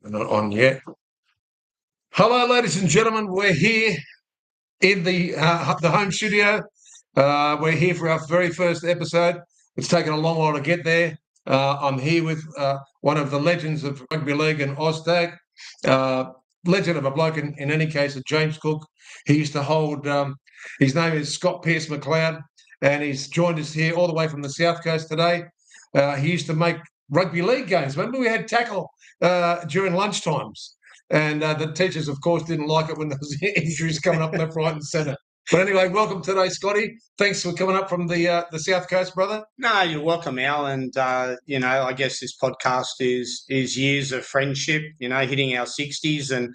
Not on yet. Hello, ladies and gentlemen. We're here in the home studio. We're here for our very first episode. It's taken a long while to get there. I'm here with one of the legends of rugby league and Oztag. Legend of a bloke in any case, James Cook. He used to hold, his name is Scott Pearce McLeod, and he's joined us here all the way from the South Coast today. He used to make rugby league games. Remember, we had tackle during lunchtimes. And the teachers, of course, didn't like it when there was injuries coming up left, right and centre. But anyway, welcome today, Scotty. Thanks for coming up from the South Coast, brother. No, you're welcome, Al. And, I guess this podcast is years of friendship, hitting our 60s. And,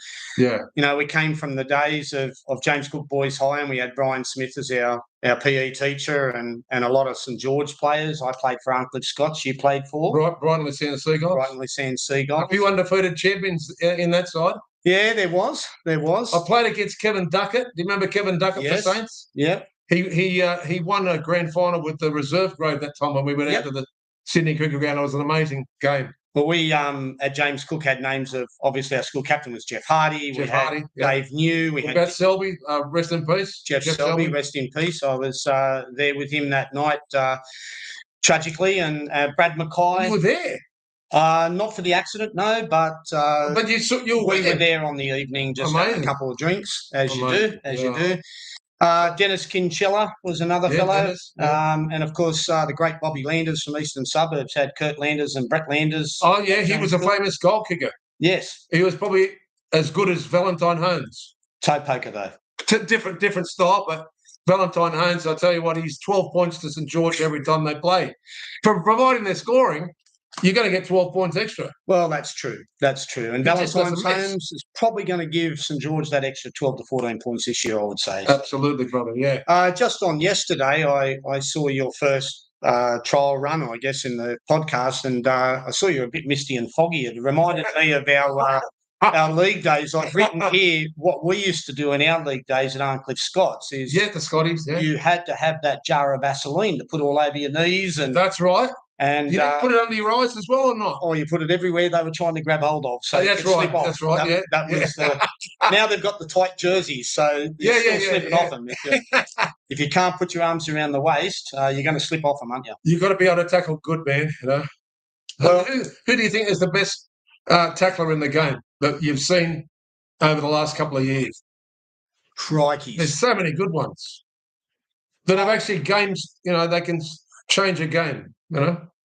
we came from the days of James Cook Boys High, and we had Brian Smith as our PE teacher and a lot of St George players. I played for Arncliffe Scots. You played for? Right, Brighton Sands Seagulls. Brighton Sands Seagulls. Are you undefeated champions in that side? Yeah, there was. I played against Kevin Duckett. Do you remember Kevin Duckett for Saints? Yeah. He won a grand final with the reserve grade that time when we went out to the Sydney Cricket Ground. It was an amazing game. Well, we at James Cook had names of, obviously our school captain was Jeff Hardy. Dave New. What about Selby? Rest in peace. Jeff Selby, rest in peace. I was there with him that night, tragically, and Brad Mackay. You were there? Not for the accident, no, but you we were there on the evening, just having a couple of drinks, as you do. Dennis Kinchella was another fellow. And, of course, the great Bobby Landers from Eastern Suburbs had Kurt Landers and Brett Landers. Oh, yeah, he was a famous goal kicker. Yes. He was probably as good as Valentine Holmes. Toe poker, though. Different style, but Valentine Holmes, I'll tell you what, he's 12 points to St George every time they play. Providing they're scoring, you're going to get 12 points extra. Well, that's true. And Valentine Holmes is probably going to give St George that extra 12 to 14 points this year, I would say. Absolutely, brother, yeah. Just on yesterday, I saw your first trial run, I guess, in the podcast, and I saw you a bit misty and foggy. It reminded me of our league days. I've written here what we used to do in our league days at Arncliffe Scots is the Scotties, you had to have that jar of Vaseline to put all over your knees. And that's right. And you didn't put it under your eyes as well or not? Or you put it everywhere they were trying to grab hold of. So that's right. That's right. That was now they've got the tight jerseys, so you're still slipping off them. If you can't put your arms around the waist, you're going to slip off them, aren't you? You've got to be able to tackle good, man. Well, who do you think is the best tackler in the game that you've seen over the last couple of years? Crikey. There's so many good ones that have actually games, they can change a game,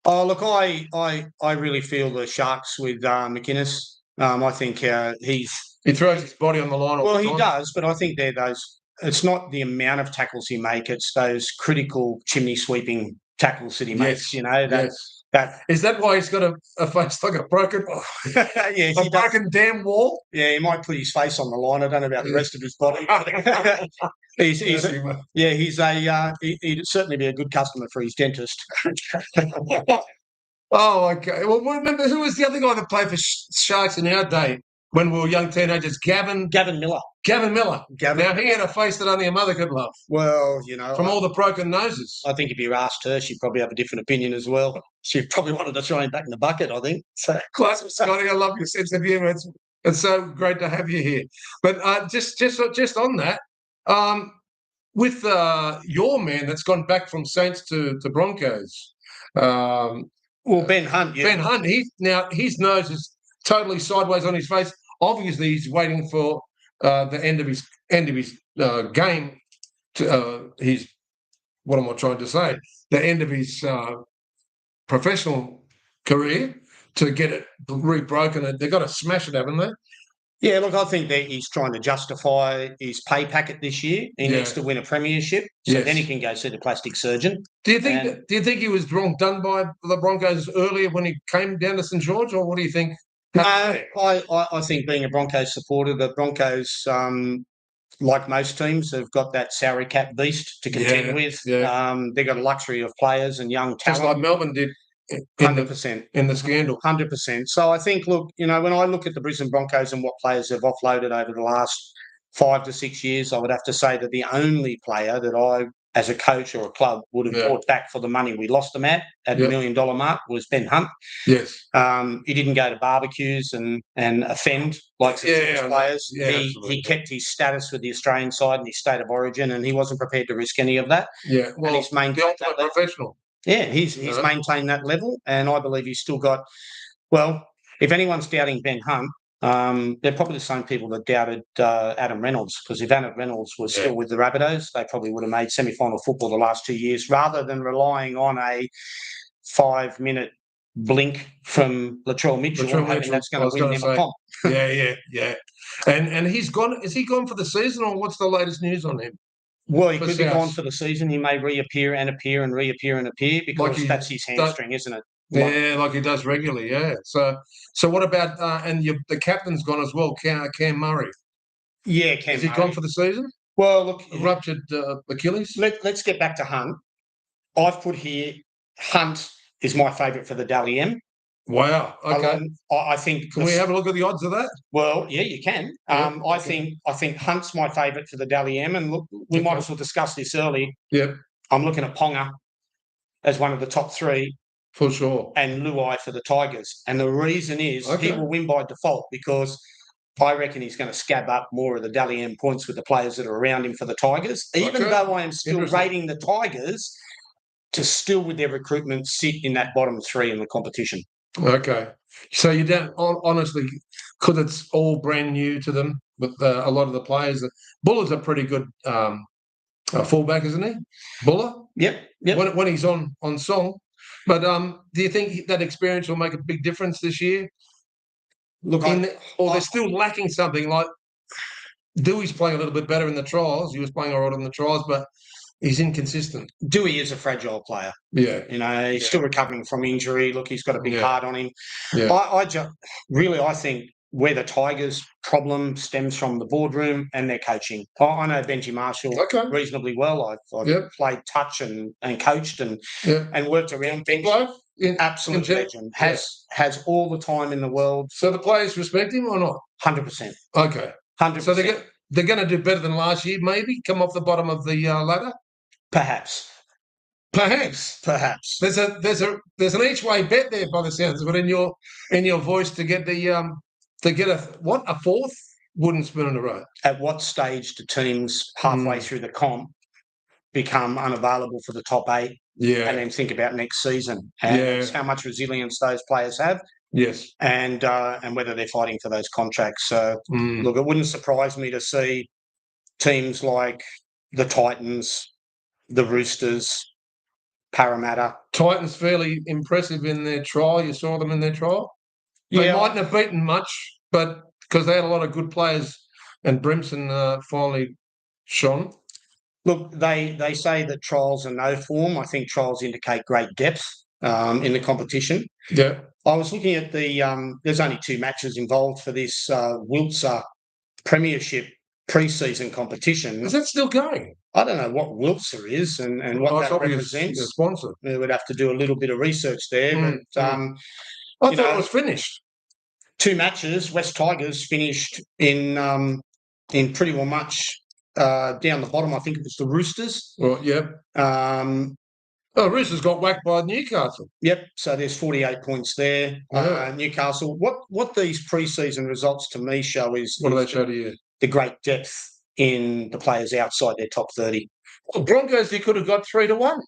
Oh, look, I really feel the Sharks with McInnes. I think he throws his body on the line all the time. Well, he does, but I think they're those – it's not the amount of tackles he makes, it's those critical chimney-sweeping tackles that he makes, Is that why he's got a face like a broken broken damn wall? Yeah, he might put his face on the line. I don't know about the rest of his body. He'd certainly be a good customer for his dentist. Oh, okay. Well, remember, who was the other guy that played for Sharks in our day when we were young teenagers? Gavin Miller. Now, he had a face that only a mother could love. Well, From all the broken noses. I think if you asked her, she'd probably have a different opinion as well. She probably wanted to throw him back in the bucket, I think. So, classic, Scotty. I love your sense of humour. It's so great to have you here. But just on that, with your man that's gone back from Saints to Broncos. Ben Hunt. Ben Hunt. His nose is totally sideways on his face. Obviously, he's waiting for the end of his game. What am I trying to say? The end of his professional career to get it rebroken. They've got to smash it, haven't they? Yeah, look, I think that he's trying to justify his pay packet this year. He needs to win a premiership, so then he can go see the plastic surgeon. Do you think he was done by the Broncos earlier when he came down to St George, or what do you think? No, I think being a Broncos supporter, the Broncos, like most teams, have got that salary cap beast to contend with. Yeah. They've got a luxury of players and young talent. Just like Melbourne did. 100% in the scandal. 100%. So I think, look, when I look at the Brisbane Broncos and what players have offloaded over the last 5 to 6 years, I would have to say that the only player that I as a coach or a club would have brought back for the money we lost them at the $1 million mark was Ben Hunt. Yes. He didn't go to barbecues and offend like some players. He kept his status with the Australian side and his state of origin, and he wasn't prepared to risk any of that. Yeah, well, and he's maintained the ultimate professional. Yeah, he's maintained that level, and I believe he's still got. Well, if anyone's doubting Ben Hunt, they're probably the same people that doubted Adam Reynolds, because if Adam Reynolds was still with the Rabbitohs, they probably would have made semi-final football the last 2 years, rather than relying on a 5-minute blink from Latrell Mitchell, hoping that's going to win them a comp. Yeah. And he's gone. Is he gone for the season, or what's the latest news on him? Well, he could be gone for the season. He may reappear and appear and reappear and appear, because that's his hamstring, isn't it? Like he does regularly. Yeah. So what about the captain's gone as well, Cam Murray? Yeah, Cam. Is he gone for the season? Well, look, ruptured Achilles. Let's get back to Hunt. I've put here Hunt is my favourite for the Dally M. Wow. Okay. I think. Can we have a look at the odds of that? Well, yeah, you can. I think Hunt's my favourite for the Dally M, and look, we might as well discuss this early. Yep. I'm looking at Ponga as one of the top three. For sure. And Luai for the Tigers. And the reason is he will win by default, because I reckon he's going to scab up more of the Dally M points with the players that are around him for the Tigers, even though I am still rating the Tigers to still, with their recruitment, sit in that bottom three in the competition. Okay. So you don't, honestly, because it's all brand new to them, with a lot of the players. Buller's a pretty good fullback, isn't he? Buller? Yep. When he's on song. But do you think that experience will make a big difference this year? Look, they're still lacking something. Like Dewey's playing a little bit better in the trials. He was playing all right in the trials, but he's inconsistent. Dewey is a fragile player. Yeah. He's still recovering from injury. Look, he's got a big heart on him. Yeah. I think where the Tigers' problem stems from the boardroom and their coaching. I know Benji Marshall reasonably well. I've played touch and coached and worked around Benji. Absolute legend. Has all the time in the world. So the players respect him or not? 100%. Okay. 100%. So they're going to do better than last year, maybe? Come off the bottom of the ladder? Perhaps. There's an each way bet there by the sounds of it in your voice to get a fourth wooden spoon in a row. At what stage do teams halfway through the comp become unavailable for the top 8? Yeah. And then think about next season and how much resilience those players have. Yes. And whether they're fighting for those contracts. So look, it wouldn't surprise me to see teams like the Titans, the Roosters, Parramatta. Titans fairly impressive in their trial. You saw them in their trial. They mightn't have beaten much, but because they had a lot of good players, and Brimson finally shone. Look, they say that trials are no form. I think trials indicate great depth in the competition. Yeah. I was looking at there's only 2 matches involved for this Wiltshire Premiership pre-season competition. Is that still going? I don't know what Wiltshire is and what that represents. A sponsor. We would have to do a little bit of research there. But I thought it was finished. 2 matches. West Tigers finished in pretty well much down the bottom. I think it was the Roosters. Well, Roosters got whacked by Newcastle. Yep. So there's 48 points there. Newcastle. What these pre-season results to me show is what do they show to you? The great depth in the players outside their top 30. Well, Broncos, you could have got 3-1.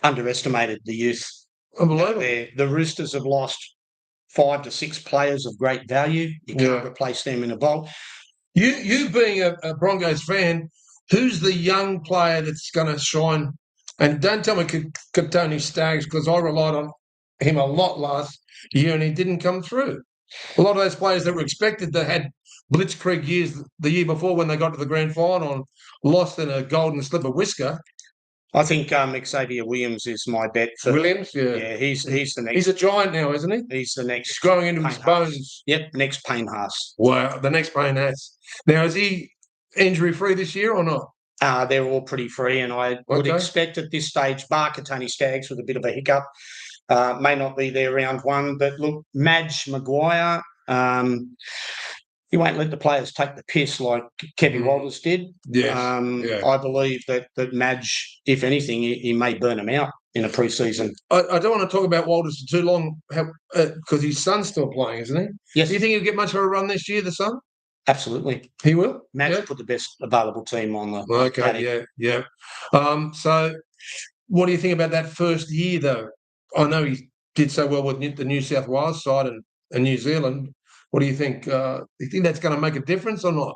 Underestimated the youth. Unbelievable. The Roosters have lost 5 to 6 players of great value. You can't replace them in a bowl. You being a Broncos fan, who's the young player that's going to shine? And don't tell me Tony Staggs, because I relied on him a lot last year and he didn't come through. A lot of those players that were expected that had blitzkrieg years the year before when they got to the grand final and lost in a golden slip of whisker. I think Xavier Williams is my bet. Williams, yeah, he's the next. He's a giant now, isn't he? He's the next. He's growing into his bones. Yep, next Payne Haas. Wow, the next Payne Haas. Now, is he injury free this year or not? They're all pretty free, and I would expect at this stage, bar Tony Staggs with a bit of a hiccup, may not be there round 1. But look, Madge Maguire. you won't let the players take the piss like Kevin Walters did. Yes. I believe that Madge, if anything, he may burn them out in a pre-season. I don't want to talk about Walters for too long because his son's still playing, isn't he? Yes. Do you think he'll get much of a run this year, the son? Absolutely. He will? Madge put the best available team on the Okay, yeah. So what do you think about that first year, though? I know he did so well with the New South Wales side and New Zealand. What do you think? Do you think that's going to make a difference or not?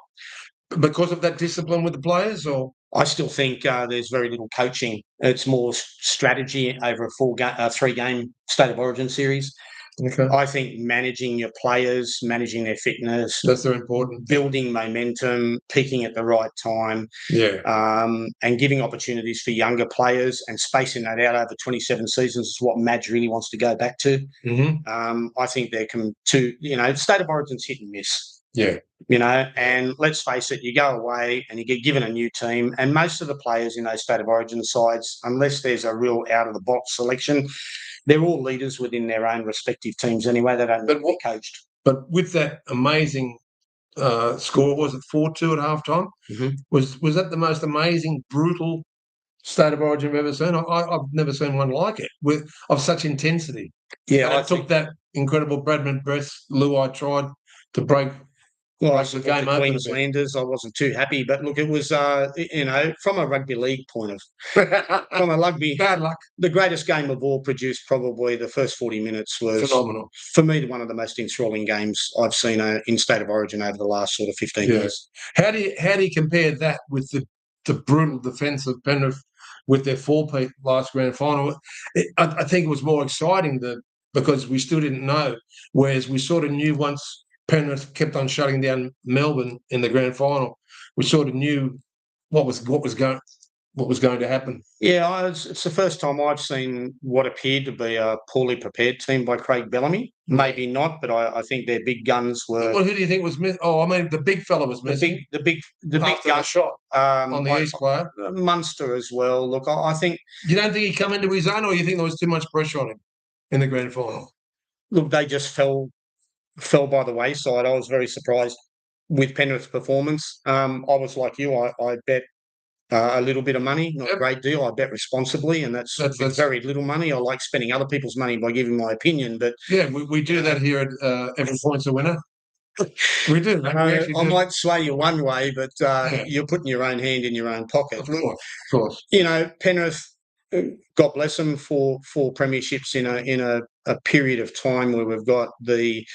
Because of that discipline with the players, or I still think there's very little coaching. It's more strategy over a 3-game State of Origin series. Okay. I think managing your players, managing their fitness, that's very important. Building momentum, peaking at the right time, and giving opportunities for younger players and spacing that out over 27 seasons is what Madge really wants to go back to. I think there can State of Origin's hit and miss. Yeah. And let's face it, you go away and you get given a new team, and most of the players in those State of Origin sides, unless there's a real out-of-the-box selection, they're all leaders within their own respective teams anyway. They don't get coached. But with that amazing score, was it 4-2 at halftime? Was that the most amazing, brutal State of Origin I've ever seen? I've never seen one like it of such intensity. Yeah, and I took that incredible Bradman Breast. Luai tried to break. Well, I support the Queenslanders. I wasn't too happy, but look, it was from a rugby league point of from a rugby bad luck. The greatest game of all produced probably the first 40 minutes was phenomenal for me. One of the most enthralling games I've seen in State of Origin over the last sort of 15 years. How do you compare that with the brutal defence of Penrith with their 4-peat last grand final? I think it was more exciting because we still didn't know, whereas we sort of knew once Penrith kept on shutting down Melbourne in the grand final, we sort of knew what was going to happen. Yeah, it's the first time I've seen what appeared to be a poorly prepared team by Craig Bellamy. Maybe not, but I think their big guns were. Well, who do you think was missing? Oh, I mean, the big fella was missing. The big gun shot on the East player. Munster as well. Look, I think. You don't think he come into his own, or you think there was too much pressure on him in the grand final? Look, they just fell by the wayside. I was very surprised with Penrith's performance. I was like you. I bet a little bit of money, not a great deal. I bet responsibly, and that's very little money. I like spending other people's money by giving my opinion. But yeah, we do that here at Every Point's a Winner. We do. I might sway you one way, but you're putting your own hand in your own pocket. Of course. Penrith, God bless them, for premierships in a period of time where we've got the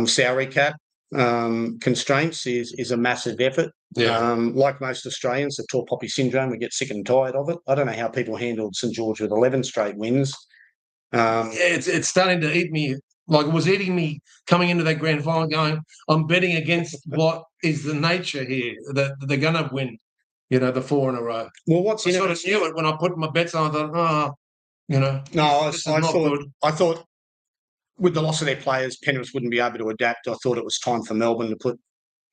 salary cap constraints is a massive effort. Like most Australians, the tall poppy syndrome, we get sick and tired of it. I don't know how people handled St George with 11 straight wins. It's starting to eat me. Like it was eating me coming into that grand final going, I'm betting against what is the nature here, that they're going to win, the 4 in a row. Well, I sort of knew it when I put my bets on. I thought, No, I thought with the loss of their players, Penrith wouldn't be able to adapt. I thought it was time for Melbourne to put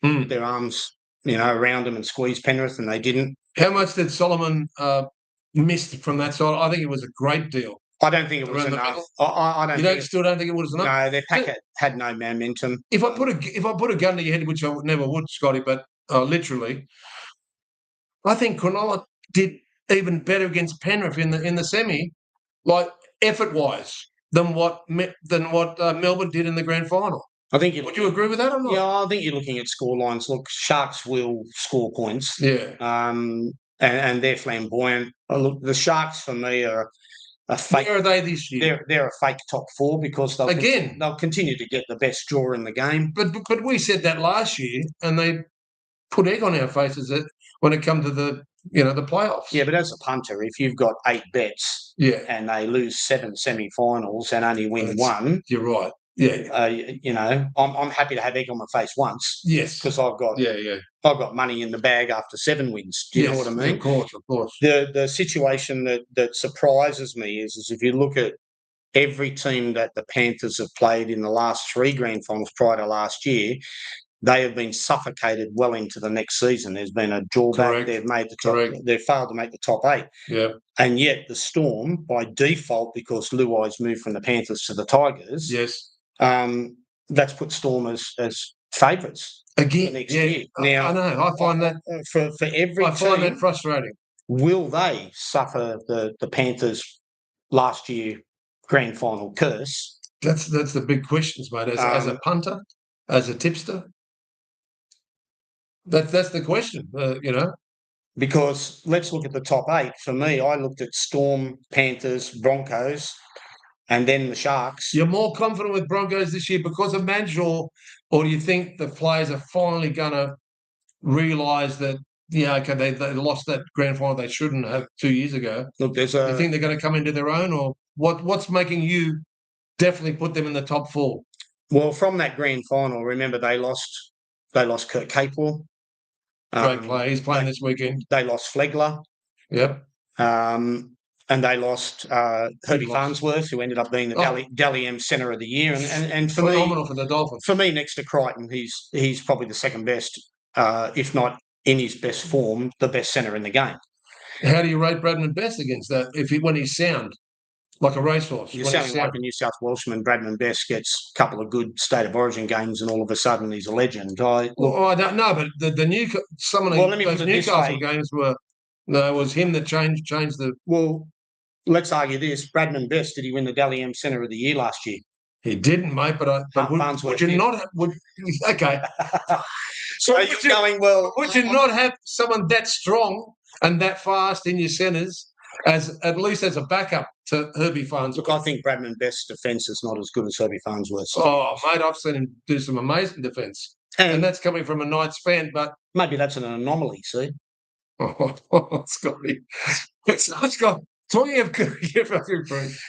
their arms, around them and squeeze Penrith, and they didn't. How much did Solomon miss from that side? I think it was a great deal. I don't think it was enough. I don't. Still don't think it was enough. No, their packet had no momentum. If I put a gun to your head, which I never would, Scotty, but literally, I think Cronulla did even better against Penrith in the semi, like effort wise, than what Melbourne did in the grand final. Would you agree with that or not? Yeah, I think you're looking at score lines. Look, Sharks will score points. Yeah. And they're flamboyant. Look, the Sharks for me are a fake. Where are they this year? They're a fake top 4 because they'll continue to get the best draw in the game. But we said that last year, and they put egg on our faces when it comes to the playoffs. Yeah, but as a punter, if you've got 8 bets, and they lose 7 semi-finals and only win 1, you're right. Yeah, I'm happy to have egg on my face once. Yes, because I've got I've got money in the bag after 7 wins. Do you know what I mean? Of course. The situation that surprises me is if you look at every team that the Panthers have played in the last 3 grand finals prior to last year, they have been suffocated well into the next season. There's been a drawback. Correct. They've made the top. They've failed to make the top 8. Yeah. And yet the Storm, by default, because Luai's moved from the Panthers to the Tigers. Yes. That's put Storm as favourites again next year. Now, I know. I find that for every I find team, that frustrating. Will they suffer the Panthers last year grand final curse? That's the big questions, mate. As a punter, as a tipster, that's the question. Because let's look at the top 8. For me, I looked at Storm, Panthers, Broncos, and then the Sharks. You're more confident with Broncos this year because of Madge, or do you think the players are finally going to realise that, okay, they lost that grand final they shouldn't have 2 years ago? Look, do you think they're going to come into their own, or what's making you definitely put them in the top 4? Well, from that grand final, remember they lost Kurt Capewell. Great player. He's playing this weekend. They lost Flegler. Yep. And they lost Herbie Farnsworth, who ended up being the Dally M Centre of the Year. And for phenomenal me, for the Dolphins. For me, next to Crichton, he's probably the second best, if not in his best form, the best centre in the game. How do you rate Bradman Best against that? When he's sound, like a racehorse? You're sounding like a New South Welshman. Bradman Best gets a couple of good State of Origin games, and all of a sudden he's a legend. I don't know, but those Newcastle games were. No, it was him that changed the. Well, let's argue this: Bradman Best, did he win the Dally M Centre of the Year last year? He didn't, mate. Would you not? Okay. So would you not have someone that strong and that fast in your centres at least as a backup to Herbie Farnsworth? Look, I think Bradman Best's defence is not as good as Herbie Farnsworth's. Oh, mate, I've seen him do some amazing defence. And that's coming from a Knights fan, but... Maybe that's an anomaly, see? Oh, Scotty. Scott, talking of...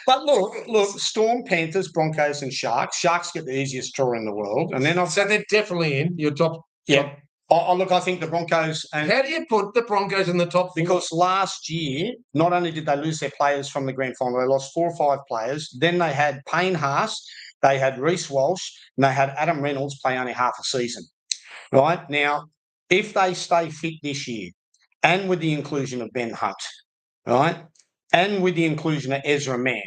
But look, Storm, Panthers, Broncos and Sharks. Sharks get the easiest draw in the world. And then so they're definitely in your top... Yeah. Look, I think the Broncos... And how do you put the Broncos in the top 4? Because last year, not only did they lose their players from the grand final, they lost 4 or 5 players. Then they had Payne Haas, they had Reece Walsh, and they had Adam Reynolds play only half a season. Right? Now, if they stay fit this year, and with the inclusion of Ben Hunt, right, and with the inclusion of Ezra Mann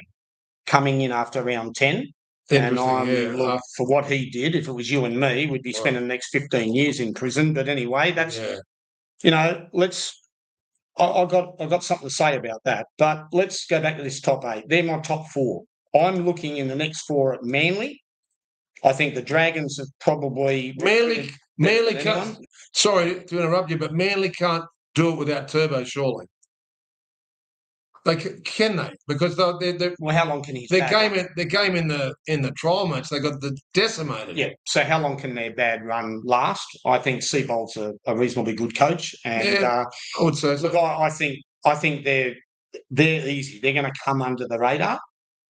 coming in after round 10, and look, for what he did, if it was you and me, we'd be spending the next 15 years in prison. But anyway, that's, I've got something to say about that. But let's go back to this top 8. They're my top 4. I'm looking in the next 4 at Manly. I think the Dragons have probably... Manly can't... Sorry to interrupt you, but Manly can't do it without Turbo, surely. Can they? Because they're well, how long can he? Their game in the trial match, they got decimated. Yeah. So how long can their bad run last? I think Seabold's a reasonably good coach, and I would say so. Look, I think they're easy. They're going to come under the radar.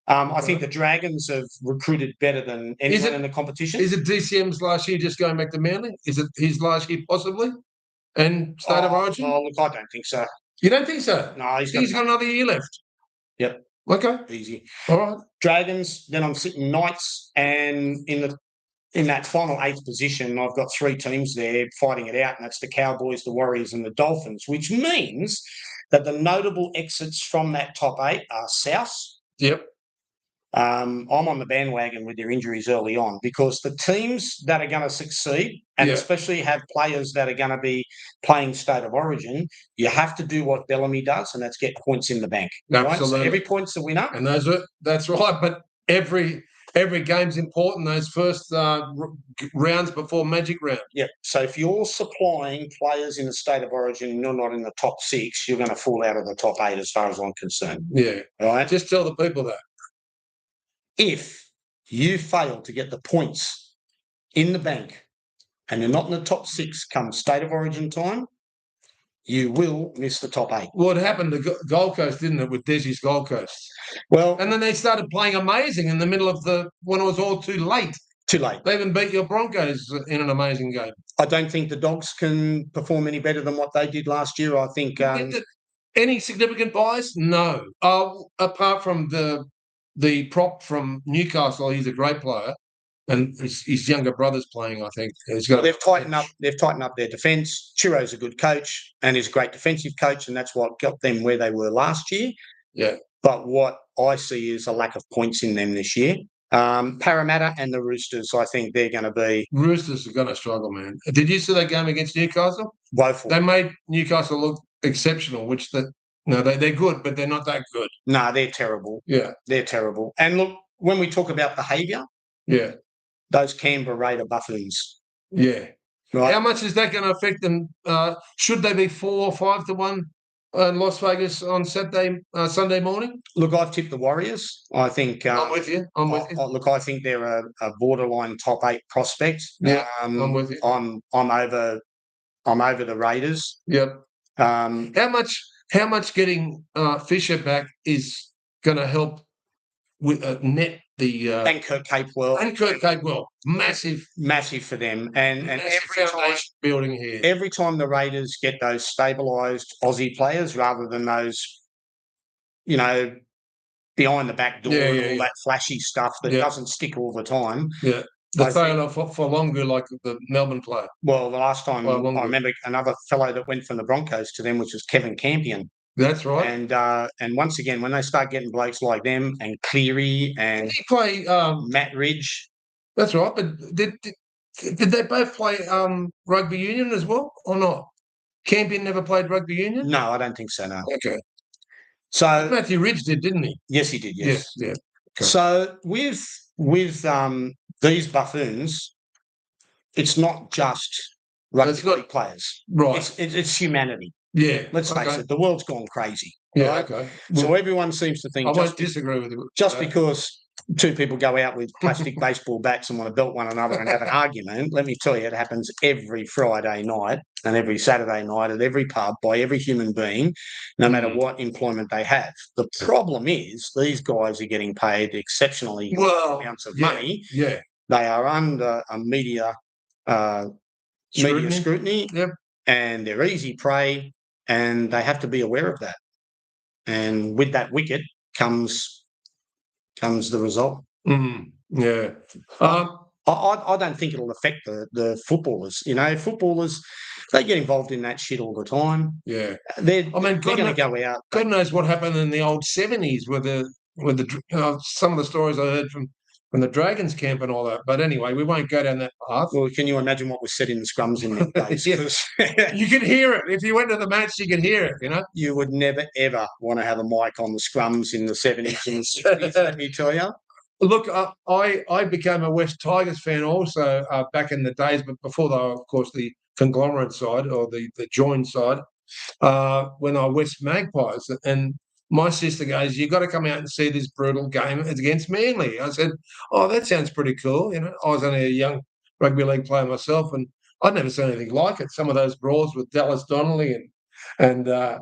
I think the Dragons have recruited better than anyone in the competition. Is it DCM's last year just going back to Manly? Is it his last year possibly? And State of Origin? Oh, look, I don't think so. You don't think so? No, he's got another year left. Yep. Okay. Easy. All right. Dragons, then I'm sitting Knights, and in that final 8th position, I've got 3 teams there fighting it out, and that's the Cowboys, the Warriors, and the Dolphins, which means that the notable exits from that top 8 are South. Yep. I'm on the bandwagon with their injuries early on, because the teams that are going to succeed, and especially have players that are going to be playing State of Origin, you have to do what Bellamy does, and that's get points in the bank. Absolutely. Right? So every point's a winner. And that's right. But every game's important, those first rounds before Magic Round. Yeah. So if you're supplying players in the State of Origin and you're not in the top 6, you're going to fall out of the top 8 as far as I'm concerned. Yeah. All right? Just tell the people that. If you fail to get the points in the bank and you're not in the top 6 come State of Origin time, you will miss the top 8. Well, it happened to Gold Coast, didn't it, with Desi's Gold Coast? Well, and then they started playing amazing in the middle of when it was all too late. Too late. They even beat your Broncos in an amazing game. I don't think the Dogs can perform any better than what they did last year. I think... any significant bias? No. Apart from the prop from Newcastle, he's a great player, and his younger brother's playing, I think. They've tightened up their defence. Chiro's a good coach, and he's a great defensive coach, and that's what got them where they were last year. Yeah. But what I see is a lack of points in them this year. Parramatta and the Roosters, I think they're going to be. Roosters are going to struggle, man. Did you see that game against Newcastle? Woeful. They made Newcastle look exceptional, which they're good, but they're not that good. No, they're terrible. Yeah. They're terrible. And look, when we talk about behaviour, yeah, those Canberra Raider buffoons. Yeah. Right. How much is that going to affect them? Should they be 4 or 5 to 1 in Las Vegas on Sunday morning? Look, I've tipped the Warriors. I think I'm with you. Look, I think they're a borderline top 8 prospect. Yeah, I'm with you. I'm over the Raiders. Yep. How much getting Fisher back is going to help with net the and Kurt Capewell. Massive for them. And every time building here. Every time the Raiders get those stabilised Aussie players rather than those, behind the back door and all that flashy stuff that doesn't stick all the time. Yeah. The failure for longer, like the Melbourne player. Well, the last time I remember another fellow that went from the Broncos to them, which was Kevin Campion. That's right. And once again, when they start getting blokes like them and Cleary and he play Matt Ridge. That's right. But did they both play rugby union as well or not? Campion never played rugby union? No, I don't think so, no. Okay. So Matthew Ridge did, didn't he? Yes, he did, yes. Yeah. Okay. So with these buffoons, it's not just rugby players. Right. It's humanity. Yeah. Let's face it, the world's gone crazy. Yeah, right? okay. So everyone seems to think... I won't disagree with you. Just because two people go out with plastic baseball bats and want to belt one another and have an argument, let me tell you, it happens every Friday night and every Saturday night at every pub by every human being, no matter what employment they have. The problem is these guys are getting paid exceptionally amounts of money. Yeah. They are under a media scrutiny. Yep. And they're easy prey, and they have to be aware of that. And with that wicket comes the result. Yeah. I don't think it'll affect the footballers. Footballers, they get involved in that shit all the time. Yeah. They're going to go out. God knows what happened in the old 70s with some of the stories I heard from the Dragons camp and all that. But anyway, we won't go down that path. Well, can you imagine what was said in the scrums in the days? You could hear it. If you went to the match, you could hear it, You would never, ever want to have a mic on the scrums in the 70s and 60s, let me tell you. Look, I became a West Tigers fan also back in the days, but before they were, of course, the conglomerate side or the joined side, when I West Magpies. And my sister goes, "You've got to come out and see this brutal game against Manly." I said, "Oh, that sounds pretty cool." I was only a young rugby league player myself, and I'd never seen anything like it. Some of those brawls with Dallas Donnelly and the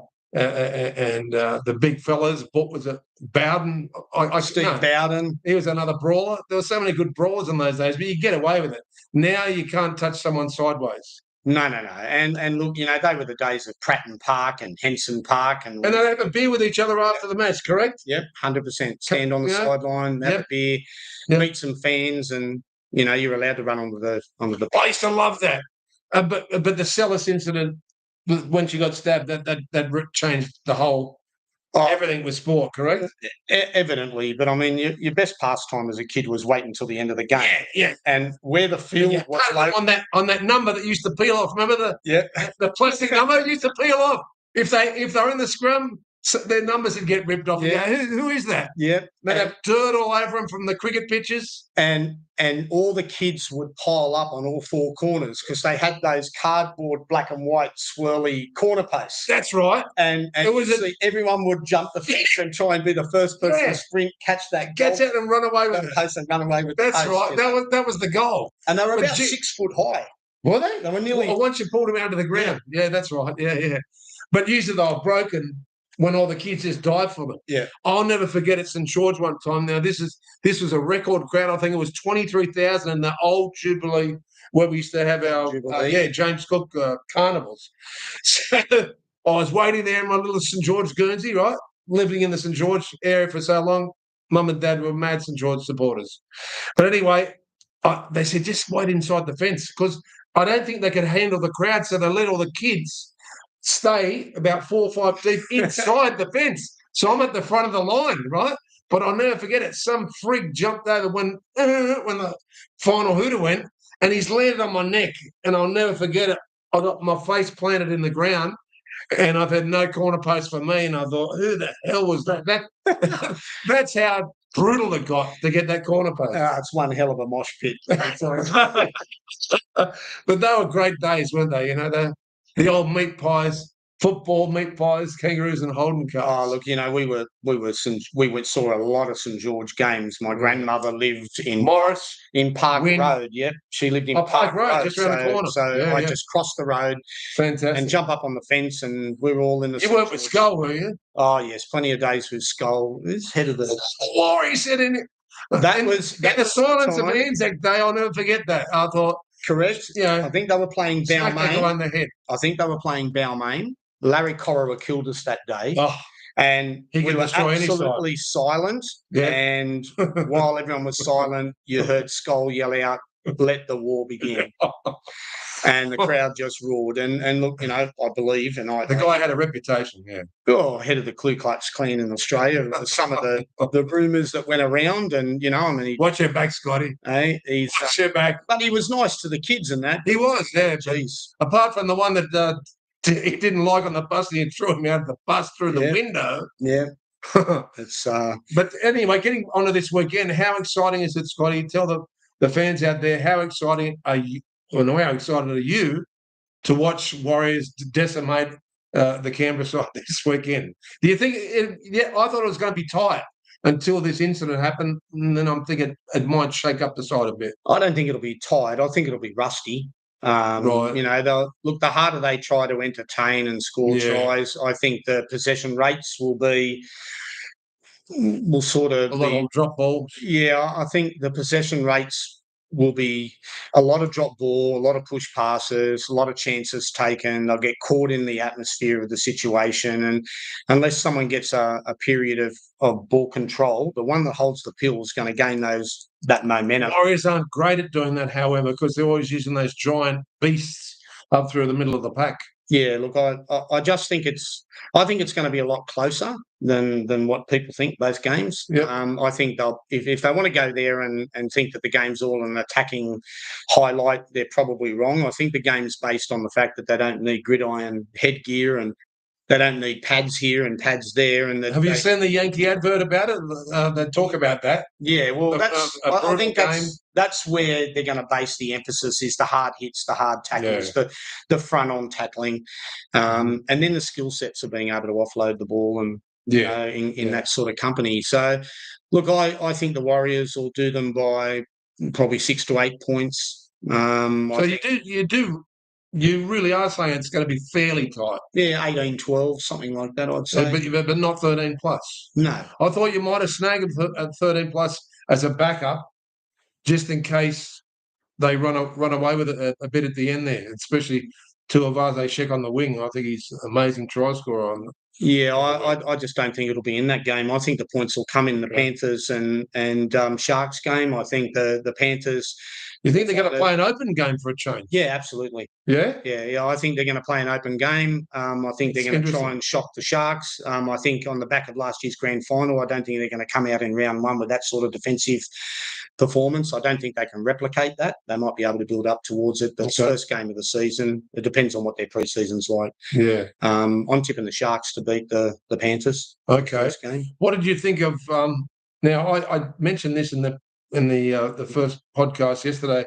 big fellas. What was it? Bowden. Steve Bowden. He was another brawler. There were so many good brawlers in those days, but you get away with it. Now you can't touch someone sideways. No. And look, they were the days of Pratton Park and Henson Park. And they'd have a beer with each other after the match, correct? Yep, 100%. Stand on the sideline, have a beer, meet some fans, and, you're allowed to run onto the... I used to love that. But the Sellis incident, when she got stabbed, that changed the whole... everything with sport, correct? Evidently, but I mean, your best pastime as a kid was waiting until the end of the game. Yeah. And where the field was on that number that used to peel off. Remember the plastic number used to peel off. If they're in the scrum, their numbers would get ripped off. Yeah. Who is that? Yeah. They'd have dirt all over them from the cricket pitches. And all the kids would pile up on all four corners because they had those cardboard black and white swirly corner posts. That's right. And everyone would jump the fence and try and be the first person to sprint, catch that goal. Catch it and run away with it. Post and run away with That's right. That was the goal. And they were about 6 foot high. Were they? They were nearly... Well, once you pulled them out of the ground. Yeah, that's right. Yeah. But usually they were broken when all the kids just died for them. Yeah. I'll never forget at St George one time. Now, this was a record crowd. I think it was 23,000 in the old Jubilee where we used to have our James Cook carnivals. So I was waiting there in my little St George Guernsey, right? Living in the St George area for so long. Mum and Dad were mad St George supporters. But anyway, they said, just wait inside the fence because I don't think they could handle the crowd, so they let all the kids stay about 4 or 5 deep inside the fence. So I'm at the front of the line, right? But I'll never forget it. Some freak jumped over when the final hooter went, and he's landed on my neck, and I'll never forget it. I got my face planted in the ground, and I've had no corner post for me, and I thought, who the hell was that? That's how brutal it got to get that corner post. It's one hell of a mosh pit. But they were great days, weren't they? You know, the old meat pies, football meat pies, Kangaroos and Holden Cups. Oh, look, you know, we saw a lot of St George games. My grandmother lived in Morris, in Park Road. Yep, she lived in Park Road, just around the corner. So I just crossed the road, fantastic, and jump up on the fence, and we were all in the. You weren't with Skull, were you? Oh yes, plenty of days with Skull. It's head of the. Laurie said in it. That was the silence of Anzac Day. I'll never forget that. I thought. Correct. Yeah, I think they were playing Balmain. I think they were playing Balmain. Larry Corriwer killed us that day. Oh, and we were absolutely silent. Yeah. And while everyone was silent, you heard Skull yell out, "Let the war begin." And the crowd just roared. And look, you know, I believe, and the guy had a reputation, yeah. Oh, head of the Ku Klux Klan in Australia. Some of the rumours that went around, and you know, I mean, watch your back, Scotty. Hey, he's watch your back. But he was nice to the kids and that. He was, yeah. Jeez. Apart from the one that he didn't like on the bus, and he threw him out of the bus through the window. Yeah. It's But anyway, getting onto this weekend, how exciting is it, Scotty? Tell the fans out there, how exciting are you? Well, how excited are you to watch Warriors decimate the Canberra side this weekend? Do you think? I thought it was going to be tight until this incident happened, and then I'm thinking it might shake up the side a bit. I don't think it'll be tight. I think it'll be rusty. Right. You know, the harder they try to entertain and score tries, I think the possession rates will sort of a lot of drop balls. Yeah, I think the possession rates will be a lot of drop ball, a lot of push passes, a lot of chances taken. They'll get caught in the atmosphere of the situation. And unless someone gets a period of ball control, the one that holds the pill is going to gain that momentum. Warriors aren't great at doing that, however, because they're always using those giant beasts up through the middle of the pack. Yeah, look, I just think it's going to be a lot closer than what people think, both games. Yep. I think they'll if they want to go there and think that the game's all an attacking highlight, they're probably wrong. I think the game's based on the fact that they don't need gridiron headgear and they don't need pads here and pads there. And have you seen the Yankee advert about it? They talk about that. Yeah, well, I think that's where they're going to base the emphasis is the hard hits, the hard tackles, the front-on tackling, and then the skill sets of being able to offload the ball and in that sort of company. So, look, I think the Warriors will do them by probably 6 to 8 points. You really are saying it's going to be fairly tight. Yeah, 18-12, something like that, I'd say. But not 13 plus. No. I thought you might have snagged at 13 plus as a backup, just in case they run away with it a bit at the end there, especially Tuivasa Sheck on the wing. I think he's an amazing try scorer on. Yeah, I just don't think it'll be in that game. I think the points will come in the Panthers and Sharks game. I think the Panthers. You think they're going to play an open game for a change? Yeah, absolutely. Yeah? Yeah. I think they're going to play an open game. I think they're going to try and shock the Sharks. I think on the back of last year's grand final, I don't think they're going to come out in round one with that sort of defensive performance. I don't think they can replicate that. They might be able to build up towards it. But it's the first game of the season. It depends on what their pre-season's like. Yeah. I'm tipping the Sharks to beat the Panthers. Okay. First game. What did you think of? Now I mentioned this in the first podcast yesterday,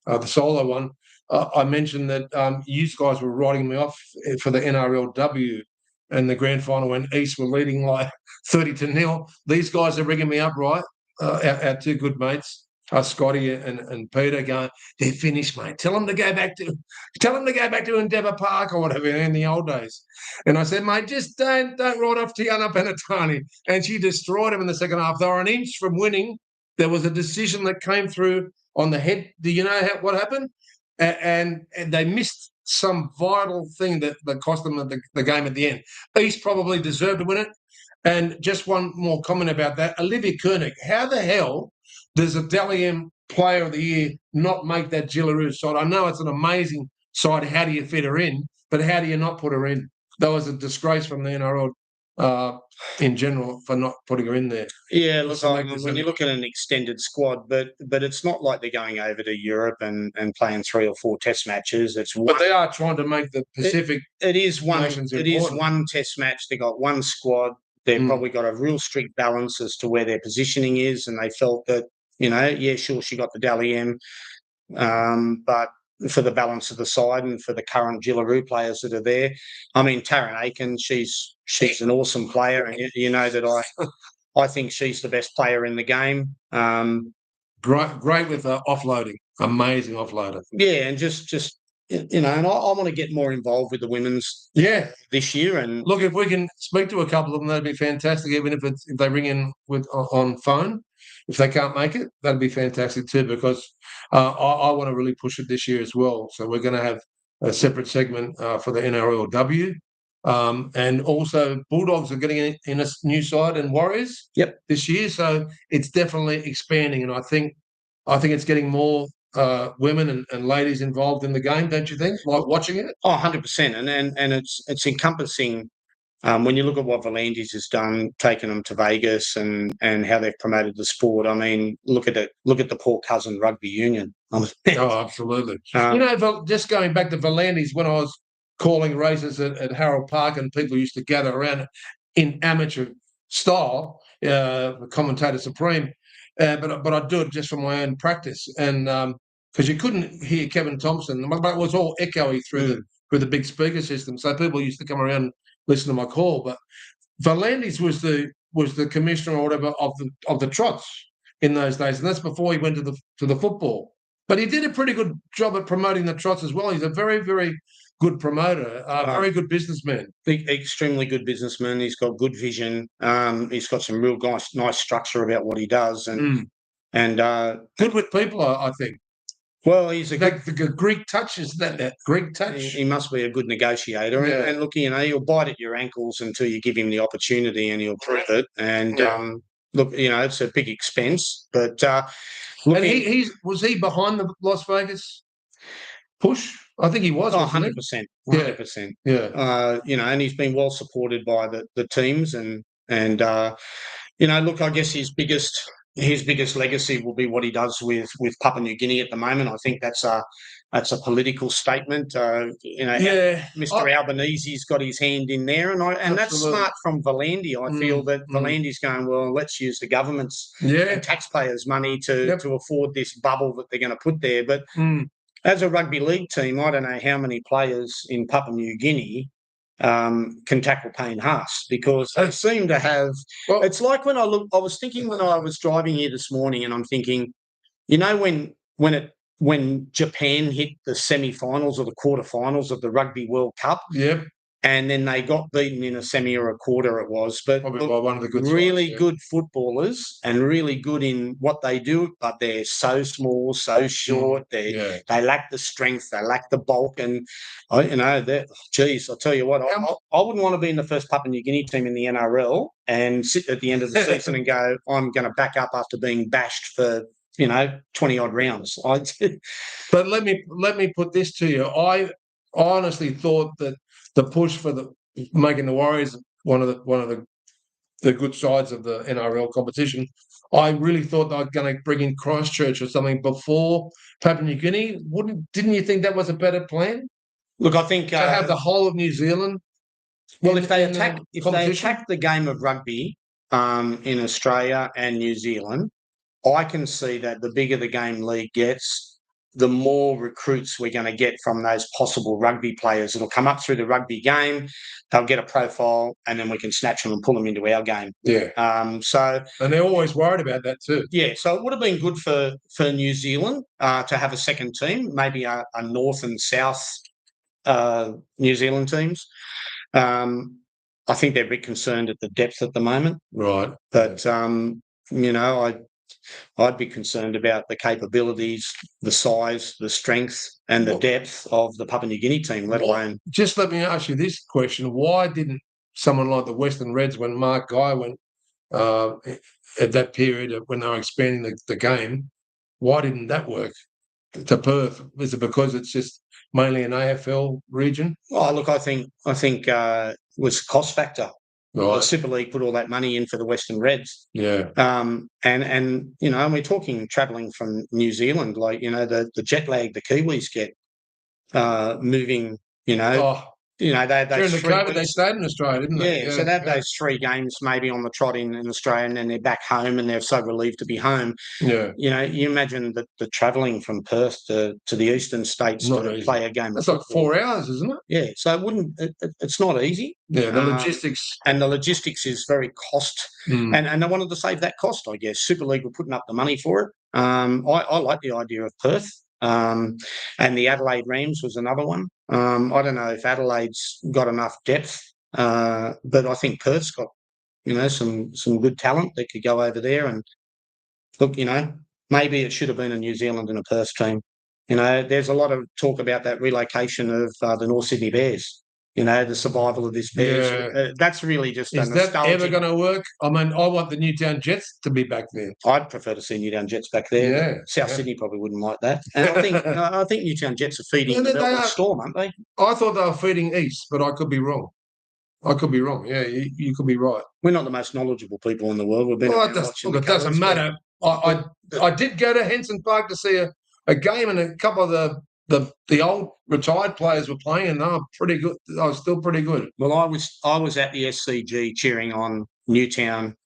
the solo one. I mentioned that you guys were writing me off for the NRLW and the grand final when East were leading like 30-0. These guys are rigging me up, right? Our two good mates, Scotty and Peter, going, they're finished, mate. Tell them to go back to Endeavour Park or whatever in the old days. And I said, mate, just don't write off Tiana Penatani. And she destroyed him in the second half. They were an inch from winning. There was a decision that came through on the head. Do you know what happened? And they missed some vital thing that cost them the game at the end. East probably deserved to win it. And just one more comment about that. Olivia Koenig, how the hell does a Dally M Player of the Year not make that Gilaroo side? I know it's an amazing side. How do you fit her in? But how do you not put her in? That was a disgrace from the NRL in general for not putting her in there. Yeah, look, when you look at an extended squad, but it's not like they're going over to Europe and playing 3 or 4 Test matches. But they are trying to make the Pacific. It is one. Nations It is important. one Test match. They got one squad. They've probably got a real strict balance as to where their positioning is, and they felt that yeah, sure, she got the Dally M, but for the balance of the side and for the current Gillaroo players that are there, I mean, Taryn Aiken, she's an awesome player, and you know that I think she's the best player in the game. Great with offloading, amazing offloader. Yeah, and just and I want to get more involved with the women's this year. And look, if we can speak to a couple of them, that'd be fantastic. Even if they ring in on phone, if they can't make it, that'd be fantastic too. Because I want to really push it this year as well. So we're going to have a separate segment for the NRLW. And also Bulldogs are getting in a new side and Warriors this year. So it's definitely expanding, and I think it's getting more women and ladies involved in the game, don't you think? Like watching it? Oh, 100%. And it's encompassing. When you look at what Volandis has done, taking them to Vegas and how they've promoted the sport, I mean, look at the poor cousin rugby union. Oh, absolutely. Just going back to Volandis, when I was calling races at Harold Park and people used to gather around in amateur style, commentator supreme, but I'd do it just for my own practice, and because you couldn't hear Kevin Thompson, but it was all echoey through the big speaker system, so people used to come around and listen to my call. But Volandis was the commissioner or whatever of the trots in those days, and that's before he went to the football. But he did a pretty good job at promoting the trots as well. He's a very, very good promoter, very good businessman. Extremely good businessman. He's got good vision. He's got some real nice structure about what he does, and good with people, I think. Well, he's the Greek touch, is that Greek touch? He must be a good negotiator. Yeah. And look, he'll bite at your ankles until you give him the opportunity, and he'll prove it. And look, it's a big expense, but and was he behind the Las Vegas push? I think he was. 100%. 100%. Yeah. And he's been well supported by the teams, and look, I guess his biggest legacy will be what he does with Papua New Guinea at the moment. I think that's a political statement. Mr. Albanese's got his hand in there, and that's smart from Volandis. I feel that Volandis going, well, let's use the government's and taxpayers' money to afford this bubble that they're going to put there. But as a rugby league team, I don't know how many players in Papua New Guinea can tackle Payne Haas, because they seem to have. Well, it's like when I was thinking when I was driving here this morning, and I'm thinking, when Japan hit the semi-finals or the quarterfinals of the Rugby World Cup, and then they got beaten in a semi or a quarter, it was, but probably by one of the good good footballers and really good in what they do, but they're so small, so short. They lack the strength, they lack the bulk, and I'll tell you what, I wouldn't want to be in the first Papua New Guinea team in the NRL and sit at the end of the season and go, I'm going to back up after being bashed for 20 odd rounds. But let me put this to you. I honestly thought that the push for making the Warriors one of the good sides of the NRL competition, I really thought they were going to bring in Christchurch or something before Papua New Guinea. Didn't you think that was a better plan? Look, I think to have the whole of New Zealand. Well, if they attack the game of rugby in Australia and New Zealand, I can see that the bigger the game league gets, the more recruits we're going to get from those possible rugby players. It'll come up through the rugby game, they'll get a profile, and then we can snatch them and pull them into our game. Yeah. And they're always worried about that too. Yeah. So it would have been good for New Zealand to have a second team, maybe a North and South New Zealand teams. I think they're a bit concerned at the depth at the moment. Right. But, I'd be concerned about the capabilities, the size, the strength, and the depth of the Papua New Guinea team, let alone. Just let me ask you this question: why didn't someone like the Western Reds, when Mark Guy went at that period when they were expanding the game, why didn't that work to Perth? Is it because it's just mainly an AFL region? Oh, look, I think it was cost factor. Right. The Super League put all that money in for the Western Reds. Yeah. And we're talking travelling from New Zealand, like, the jet lag the Kiwis get, moving, Oh, they during the COVID, they stayed in Australia, didn't they? Yeah, so they have those 3 games maybe on the trot in Australia, and then they're back home and they're so relieved to be home. Yeah. You imagine the travelling from Perth to the eastern states to play a game. That's like 4 hours, isn't it? Yeah, so it's not easy. Yeah, the logistics. And the logistics is very cost. And they wanted to save that cost, I guess. Super League were putting up the money for it. I like the idea of Perth. And the Adelaide Rams was another one. I don't know if Adelaide's got enough depth, but I think Perth's got, some good talent that could go over there. And look, maybe it should have been a New Zealand and a Perth team. There's a lot of talk about that relocation of the North Sydney Bears. The survival of this Bears. Yeah. That's really just Is that ever going to work? I mean, I want the Newtown Jets to be back there. I'd prefer to see Newtown Jets back there. Yeah. South Sydney probably wouldn't like that. And I think Newtown Jets are feeding the Melbourne Storm, aren't they? I thought they were feeding East, but I could be wrong. Yeah, you could be right. We're not the most knowledgeable people in the world. We've been it doesn't matter. I did go to Henson Park to see a game, and a couple of the old retired players were playing, and they were pretty good. I was still pretty good. Well, I was at the SCG cheering on Newtown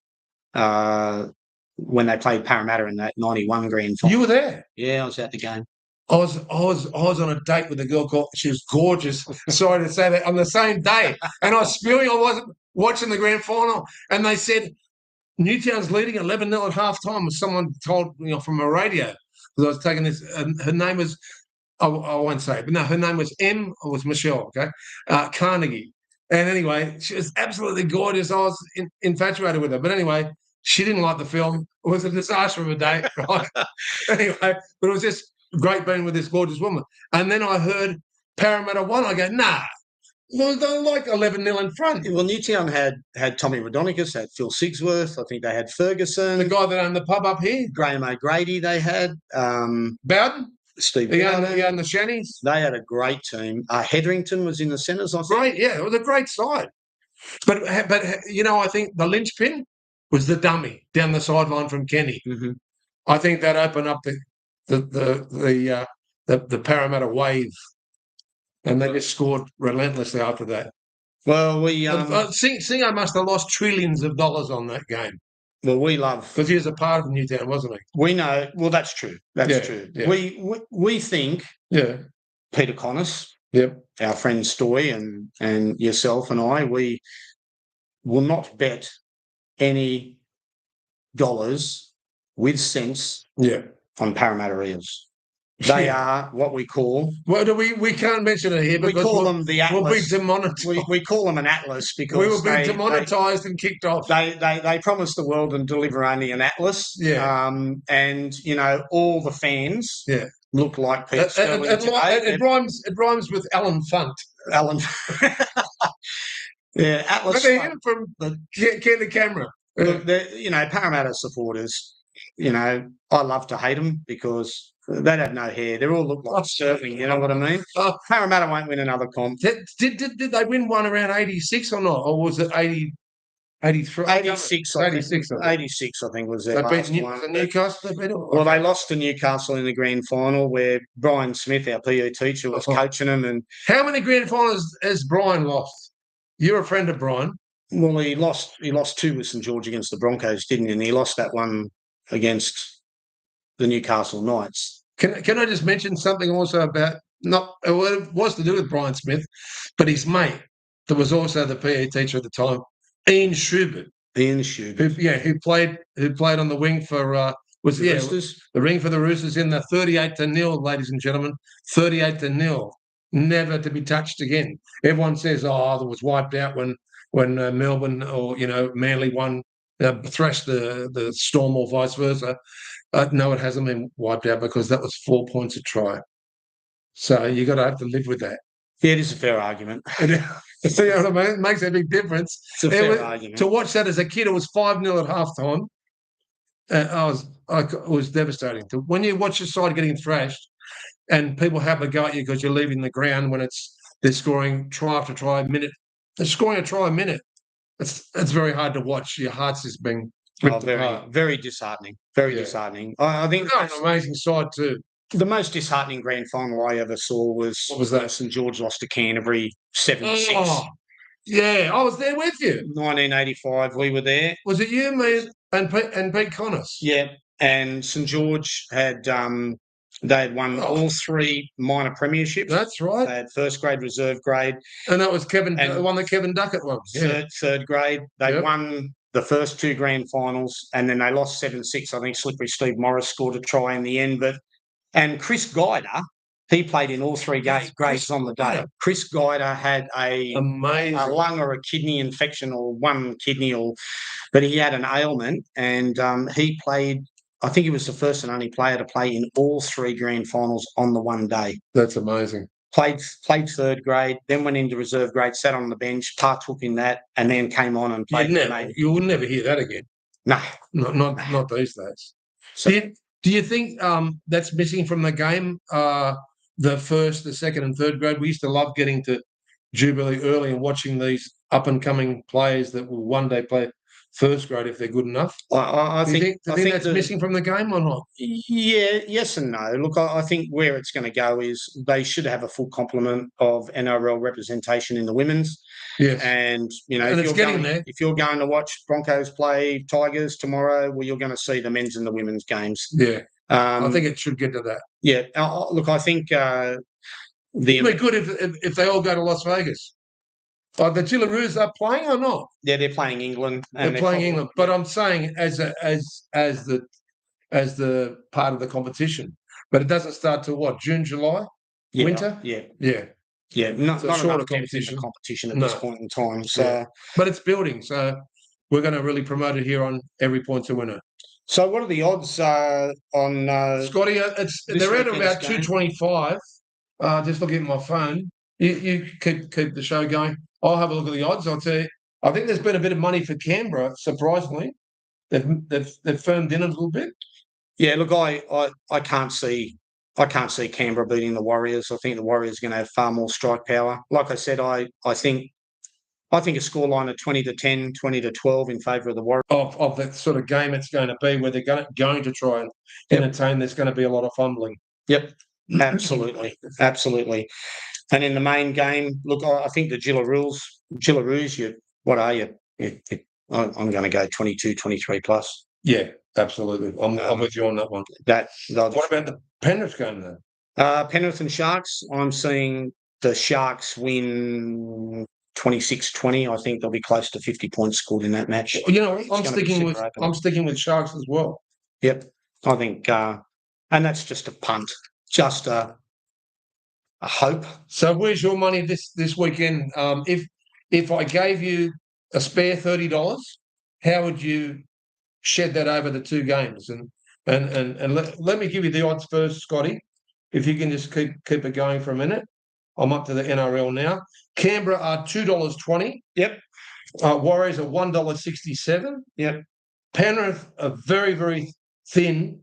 when they played Parramatta in that 91 grand final. You were there? Yeah, I was at the game. I was on a date with a girl she was gorgeous. Sorry to say that, on the same day, and I was spewing. I wasn't watching the grand final, and they said Newtown's leading 11-0 at half time. Someone told from a radio, because I was taking this. Her name was, I won't say it, but no, her name was Michelle. Okay, Carnegie. And anyway, she was absolutely gorgeous. I was infatuated with her. But anyway, she didn't like the film. It was a disaster of a day. Right? Anyway, but it was just great being with this gorgeous woman. And then I heard Parramatta won. I go, nah. Well, they're like 11-0 in front. Well, Newtown had Tommy Rodonicus, had Phil Sigsworth. I think they had Ferguson. The guy that owned the pub up here. Graham O'Grady they had. Bowden? Steve Bowden. He owned the Shannies. They had a great team. Hetherington was in the centres, I think. Great, yeah. It was a great side. But I think the linchpin was the dummy down the sideline from Kenny. Mm-hmm. I think that opened up the Parramatta wave, and they just scored relentlessly after that. Well, Singo must have lost trillions of dollars on that game. Well, we love, because he was a part of Newtown, wasn't he? We know. Well, that's true. That's true. Yeah. We think. Yeah. Peter Connis. Yep. Our friend Stoy and yourself and I, we will not bet any dollars with cents. Yeah. On Parramatta Eels. They are what we call. Well, we can't mention it here. We call them the Atlas. We'll be demonetised. We call them an Atlas because we will be demonetised and kicked off. They promise the world and deliver only an Atlas. Yeah. And all the fans. Yeah. Look like Pete Sterling it rhymes with Alan Funt. Alan. Yeah, Atlas. But they hit it from the camera. Look, Parramatta supporters. I love to hate them because they have no hair. They all look like surfing. You know what I mean? Parramatta won't win another comp. Did they win one around 86 or not? Or was it 80? 83? 86, 86, 86, I think was their last one. Newcastle? Well, they lost to Newcastle in the grand final where Brian Smith, our PE teacher, was coaching them. And how many grand finals has Brian lost? You're a friend of Brian. Well, he lost 2 with St George against the Broncos, didn't he? And he lost that one against the Newcastle Knights. Can I just mention something also about it was to do with Brian Smith, but his mate that was also the PE teacher at the time, Ian Schubert. Who played on the wing for Roosters. The ring for the Roosters in the 38-0, ladies and gentlemen, 38-0, never to be touched again. Everyone says, it was wiped out when Melbourne or Manly won. Thrashed the Storm or vice versa. No, it hasn't been wiped out because that was 4 points a try. So you got to have to live with that. Yeah, it is a fair argument. See what I mean? It makes a big difference. It's a fair argument. To watch that as a kid, it was 5-0 at halftime. It was devastating. When you watch your side getting thrashed and people have a go at you because you're leaving the ground when they're scoring try after try a minute. They're scoring a try a minute. it's very hard to watch. Your heart's just being ripped apart. Very disheartening. Very disheartening. I think an amazing side too. The most disheartening grand final I ever saw was that? St George lost to Canterbury 7-6. Oh, yeah, I was there with you. 1985, we were there. Was it you, me, and Pete Connors? Yeah, and St George had they had won all three minor premierships. That's right. They had first grade, reserve grade, and that was the one that Kevin Duckett won. Third grade, they won the first two grand finals, and then they lost 7-6. I think Slippery Steve Morris scored a try in the end, and Chris Guider, he played in all three grades on the day. Chris Guider had a lung or a kidney infection, or one kidney, but he had an ailment, and he played. I think he was the first and only player to play in all three grand finals on the one day. That's amazing. Played third grade, then went into reserve grade, sat on the bench, partook in that, and then came on and played. You will never hear that again. No, not these days. So, do you think that's missing from the game? The first, the second, and third grade. We used to love getting to Jubilee early and watching these up and coming players that will one day play first grade if they're good enough. I think that's missing from the game or not? Yeah, yes and no. Look, I think where it's going to go is they should have a full complement of NRL representation in the women's. Yes, and if you're going to watch Broncos play Tigers tomorrow, well, you're going to see the men's and the women's games. Yeah, I think it should get to that. Yeah, look, I think it'd be good if they all go to Las Vegas. The Gillaroos are playing or not? Yeah, they're playing England. They're playing England, but I'm saying as the part of the competition. But it doesn't start till what, June, July, winter? Yeah. Not a shorter competition at this point in time. So, but it's building. So we're going to really promote it here on Every Point's a Winner. So what are the odds on Scotty? They're at about 225. Just looking at my phone. You keep the show going. I'll have a look at the odds. I'll tell you. I think there's been a bit of money for Canberra. Surprisingly, they've firmed in a little bit. Yeah, look, I can't see Canberra beating the Warriors. I think the Warriors are going to have far more strike power. Like I said, I think a scoreline of 20-10, 20-12 in favour of the Warriors. Of that sort of game it's going to be, where they're going to try and entertain. There's going to be a lot of fumbling. Yep, absolutely. And in the main game, look, I think the Gillaroos, what are you? I'm going to go 22, 23 plus. Yeah, absolutely. I'm with you on that one. What about the Penrith game then? Penrith and Sharks, I'm seeing the Sharks win 26-20. I think there'll be close to 50 points scored in that match. You know, I'm sticking with Sharks as well. Yep, I think, and that's just a punt, just a hope. So, where's your money this weekend? If I gave you a spare $30, how would you shed that over the two games? And let me give you the odds first, Scotty. If you can just keep it going for a minute. I'm up to the NRL now. Canberra are $2.20. Yep. Warriors are $1.67. Yep. Penrith are very, very thin.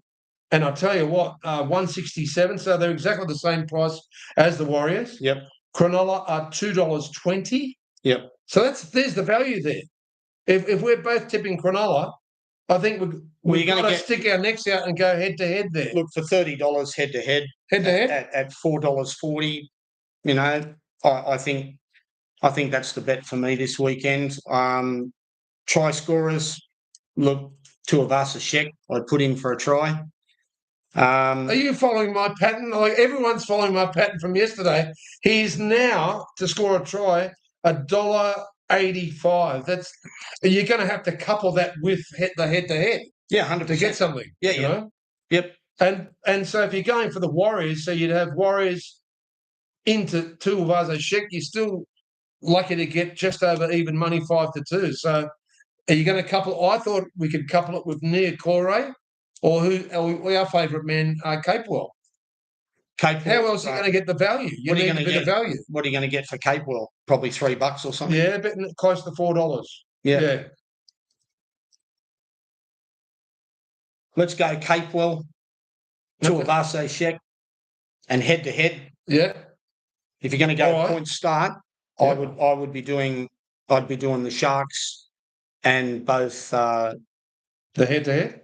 And I'll tell you what, $1.67. So they're exactly the same price as the Warriors. Yep. Cronulla are $2.20. Yep. So there's the value there. If we're both tipping Cronulla, I think we're going to stick our necks out and go head to head there. Look, for $30 head to head at $4.40. You know, I think that's the bet for me this weekend. Try scorers. Look, Tuivasa Sheck, I put in for a try. Are you following my pattern? Like everyone's following my pattern from yesterday. He's now, to score a try, $1.85. You're going to have to couple that with the head-to-head. Yeah, 100%. To get something. Yeah, you know? Yep. And so if you're going for the Warriors, so you'd have Warriors into Tuivasa Sheck, you're still lucky to get just over even money 5-2. So are you going to couple? I thought we could couple it with Nia Corey or our favourite man, Capewell. How else are you going to get the value? You need a bit of value. What are you going to get for Capewell? Probably $3 or something. Yeah, but close to $4. Yeah. Let's go Capewell, Tuivasa Sheck, and head to head. Yeah. If you're going to go point start, I'd be doing the Sharks and both the head-to-head?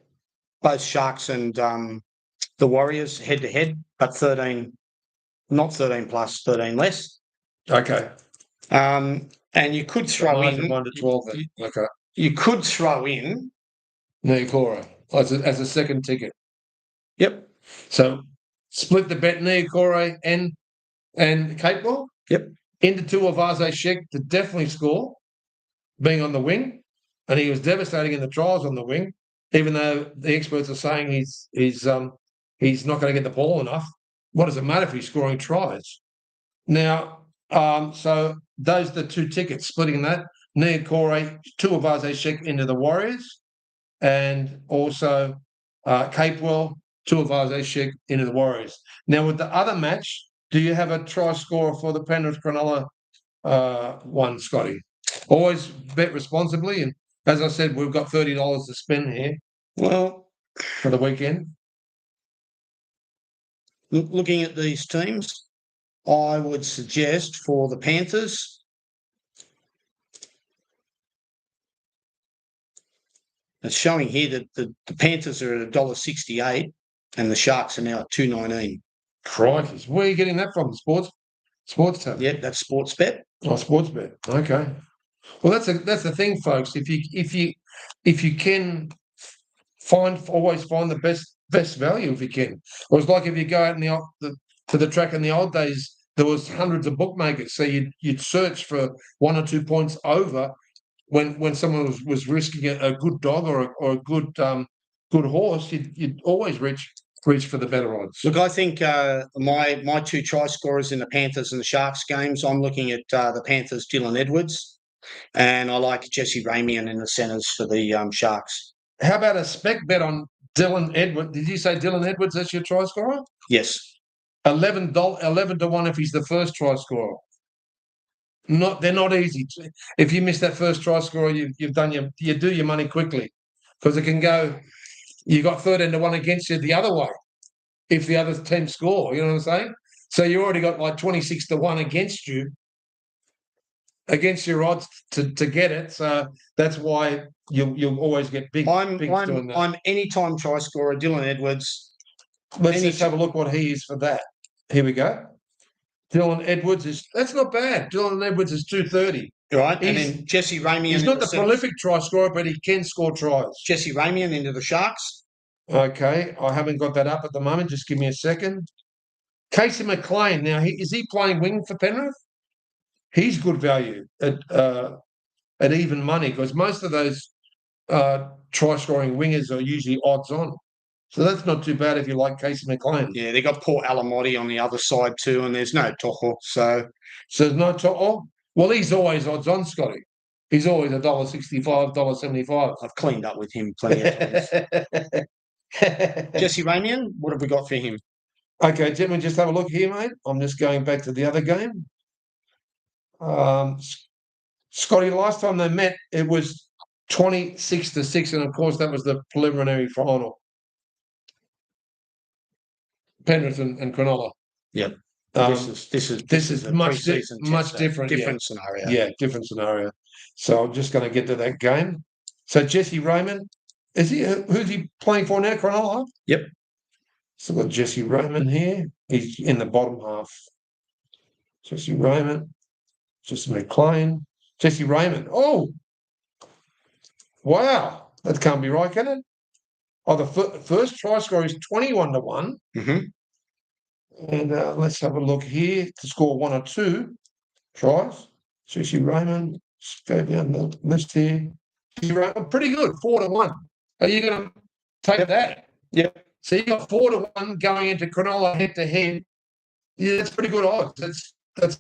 Both Sharks and the Warriors head-to-head, but 13, not 13 plus, 13 less. Okay. And you could throw in 1 to 12 then. Okay. You could throw in Niokora as a second ticket. Yep. So split the bet Niokora and Capewell. Yep. Into Tuivasa Sheck to definitely score, being on the wing, and he was devastating in the trials on the wing. Even though the experts are saying he's not going to get the ball enough. What does it matter if he's scoring tries? Now, so those are the two tickets, splitting that. Niokora, Tuivasa Sheck into the Warriors, and also Capewell, Tuivasa Sheck into the Warriors. Now, with the other match, do you have a try scorer for the Penrith Cronulla one, Scotty? Always bet responsibly, and as I said, we've got $30 to spend here. Well, for the weekend. Looking at these teams, I would suggest for the Panthers, it's showing here that the Panthers are at $1.68 and the Sharks are now at $2.19. Crikey. Where are you getting that from? Sports tab? Yeah, that's Sportsbet. Oh, Sportsbet. Okay. Well, that's the thing, folks. If you can always find the best value if you can. It was like if you go out to the track in the old days, there was hundreds of bookmakers, so you'd search for 1 or 2 points over when someone was risking a good dog or a good horse. You'd always reach for the better odds. Look, I think my two try scorers in the Panthers and the Sharks games, I'm looking at the Panthers, Dylan Edwards, and I like Jesse Ramian in the centres for the Sharks. How about a spec bet on Dylan Edwards? Did you say Dylan Edwards, that's your try scorer? Yes. 11 to 1 if he's the first try scorer. They're not easy. If you miss that first try scorer, you do your money quickly, because it can go. You got 13 to 1 against you the other way if the other team score. You know what I'm saying? So you already got like 26 to 1 against your odds to get it. So that's why you'll always get big. Doing that. I'm anytime try scorer Dylan Edwards. Let's just have a look what he is for that. Here we go. Dylan Edwards that's not bad. Dylan Edwards is 230. Right, and then Jesse Ramian. He's not the prolific try scorer, but he can score tries. Jesse Ramian into the Sharks. Okay, I haven't got that up at the moment. Just give me a second. Casey McLean. Now, is he playing wing for Penrith? He's good value at even money, because most of those try scoring wingers are usually odds on. So that's not too bad if you like Casey McLean. Yeah, they got Paul Alamotti on the other side too, and there's no Toho. So there's no Toho? Well, he's always odds on, Scotty. He's always $1.65, $1.75. I've cleaned up with him plenty of times. Jesse Ramian, what have we got for him? Okay, gentlemen, just have a look here, mate. I'm just going back to the other game. Scotty, last time they met, it was 26 to 6, and of course that was the preliminary final. Penrith and Cronulla. Yep. This is much different. Different scenario. Yeah, different scenario. So I'm just going to get to that game. So Jesse Raymond, who's he playing for now? Cronulla? Yep. So we've got Jesse Raymond here. He's in the bottom half. Jesse Raymond, Jesse McLean, Jesse Raymond. Oh, wow. That can't be right, can it? Oh, the first try score is 21 to 1. Mm-hmm. And let's have a look here to score 1 or 2 tries. Jesse Raymond, let's go down the list here. Pretty good, 4 to 1. Are you going to take that? Yep. So you got 4 to 1 going into Cronulla head to head. Yeah, that's pretty good odds. That's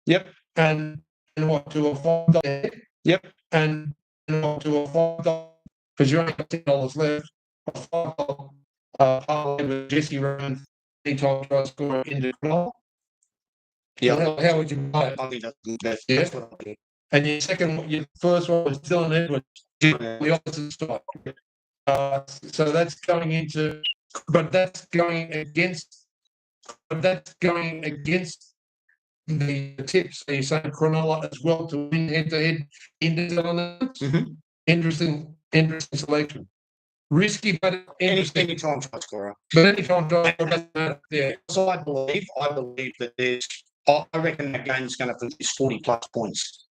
Yep. And what to a $5 head? Yep. And what to a $5, because you only got $10 left. A $5 parlay with Jesse Raymond anytime try score into Cronulla. Yeah. So how would you buy it? I think that's the best. Yeah. That's what I think. And your first one was Dylan Edwards, the opposite side. So that's going into, but that's going against But that's going against the tips. So you're saying Cronulla as well to win head-to-head in the Interesting selection. Risky, but interesting. Anytime try scorer. But anytime try scorer doesn't matter. Yeah. So I believe that I reckon that game's going to produce 40+ points.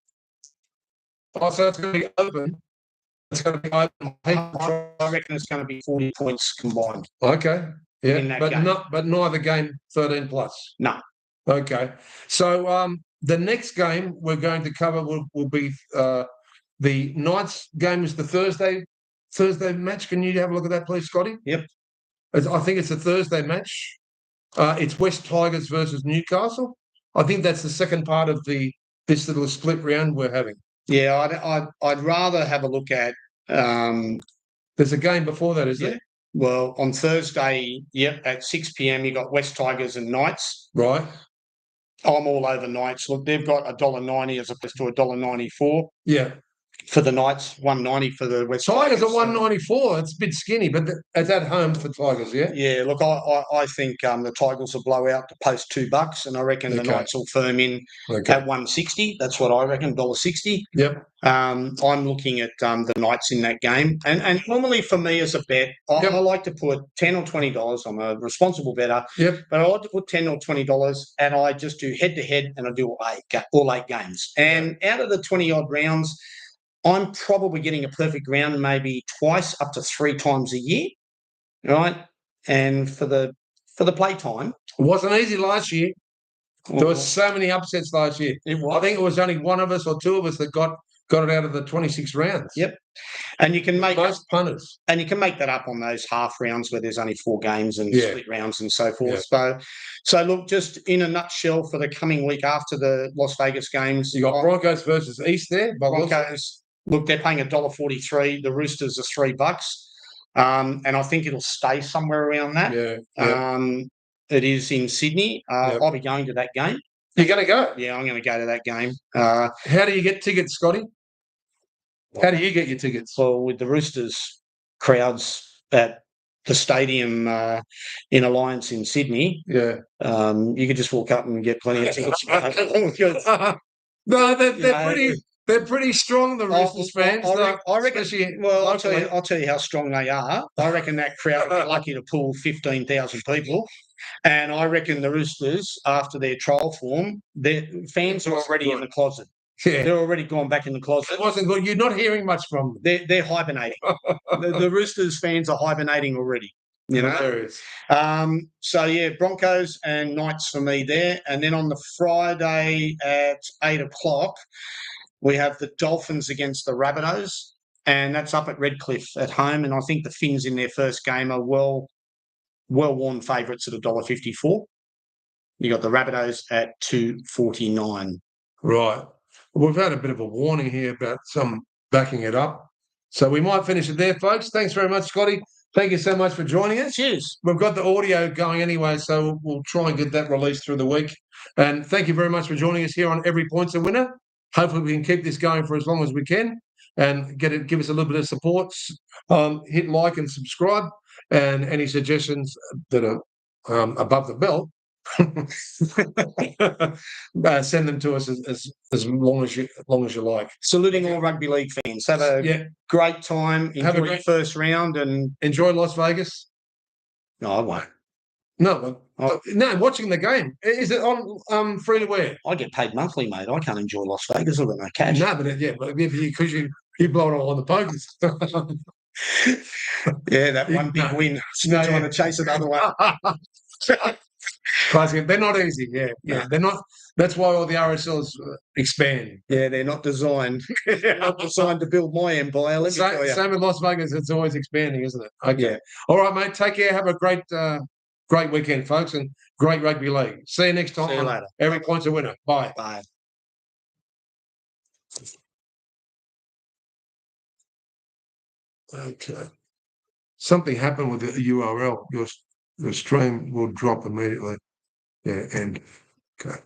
Oh, so it's going to be open. It's going to be open. I reckon it's going to be 40 points combined. Okay. Yeah, but game. but neither game 13 plus. No. Okay. So the next game we're going to cover will be the Knights game is the Thursday match. Can you have a look at that, please, Scotty? Yep. I think it's a Thursday match. It's West Tigers versus Newcastle. I think that's the second part of this little split round we're having. Yeah, I'd rather have a look at. There's a game before that, is there? Well, on Thursday, at 6 p.m, you got West Tigers and Knights. Right. I'm all over Knights. Look, they've got $1.90 as opposed to $1.94. Yeah. For the Knights, $1.90 for the West Tigers are $1.94. It's a bit skinny, but it's at home for Tigers, yeah? Yeah, look, I think the Tigers will blow out to post $2, and I reckon the Knights will firm in at $1.60. That's what I reckon, $1.60. Yep. I'm looking at the Knights in that game. And normally for me as a bet, I like to put $10 or $20. I'm a responsible bettor. Yep. But I like to put $10 or $20, and I just do head-to-head, and I do all eight games. And out of the 20-odd rounds, I'm probably getting a perfect round maybe twice up to 3 times a year, right? And for the playtime, it wasn't easy last year. There were so many upsets last year. It was. I think it was only one of us or two of us that got it out of the 26 rounds. Yep. And you can make most punters, and you can make that up on those half rounds where there's only 4 games and split rounds and so forth. So look, just in a nutshell, for the coming week after the Las Vegas games, you got Broncos versus East there. Broncos. Look, they're paying $1.43. The Roosters are $3. And I think it'll stay somewhere around that. Yeah. It is in Sydney. I'll be going to that game. You're going to go? Yeah, I'm going to go to that game. How do you get tickets, Scotty? How do you get your tickets? Well, with the Roosters crowds at the stadium in Alliance in Sydney, you could just walk up and get plenty of tickets. No, they're pretty strong, the Roosters fans. I reckon. Well, I'll tell you how strong they are. I reckon that crowd will be lucky to pull 15,000 people, and I reckon the Roosters, after their trial form, their fans are already in the closet. Yeah. They're already gone back in the closet. It wasn't good. You're not hearing much from them. They're hibernating. the Roosters fans are hibernating already. You know. So Broncos and Knights for me there, and then on the Friday at 8 o'clock. We have the Dolphins against the Rabbitohs, and that's up at Redcliffe at home. And I think the Finns in their first game are well-worn favourites at $1.54. You got the Rabbitohs at $2.49. Right. We've had a bit of a warning here about some backing it up, so we might finish it there, folks. Thanks very much, Scotty. Thank you so much for joining us. Cheers. We've got the audio going anyway, so we'll try and get that released through the week. And thank you very much for joining us here on Every Point's a Winner. Hopefully we can keep this going for as long as we can and give us a little bit of support. Hit like and subscribe, and any suggestions that are above the belt, send them to us as long as you like. Saluting all rugby league fans. Have a great time. Enjoy your first round and enjoy Las Vegas. No, I won't. No, watching the game. Is it on free to wear? I get paid monthly, mate. I can't enjoy Las Vegas. I've got no cash. No, but because you blow it all on the pokers. That one big win. Trying to chase another one. They're not easy. Yeah. They're not. That's why all the RSLs expand. Yeah, they're not designed. They're not designed to build my empire. Let me tell you. Same with Las Vegas. It's always expanding, isn't it? Okay. Yeah. All right, mate. Take care. Have a great weekend, folks, and great rugby league. See you next time. See you later. Every Point's a Winner. Bye. Bye. Okay. Something happened with the URL. Your stream will drop immediately. Yeah, and okay.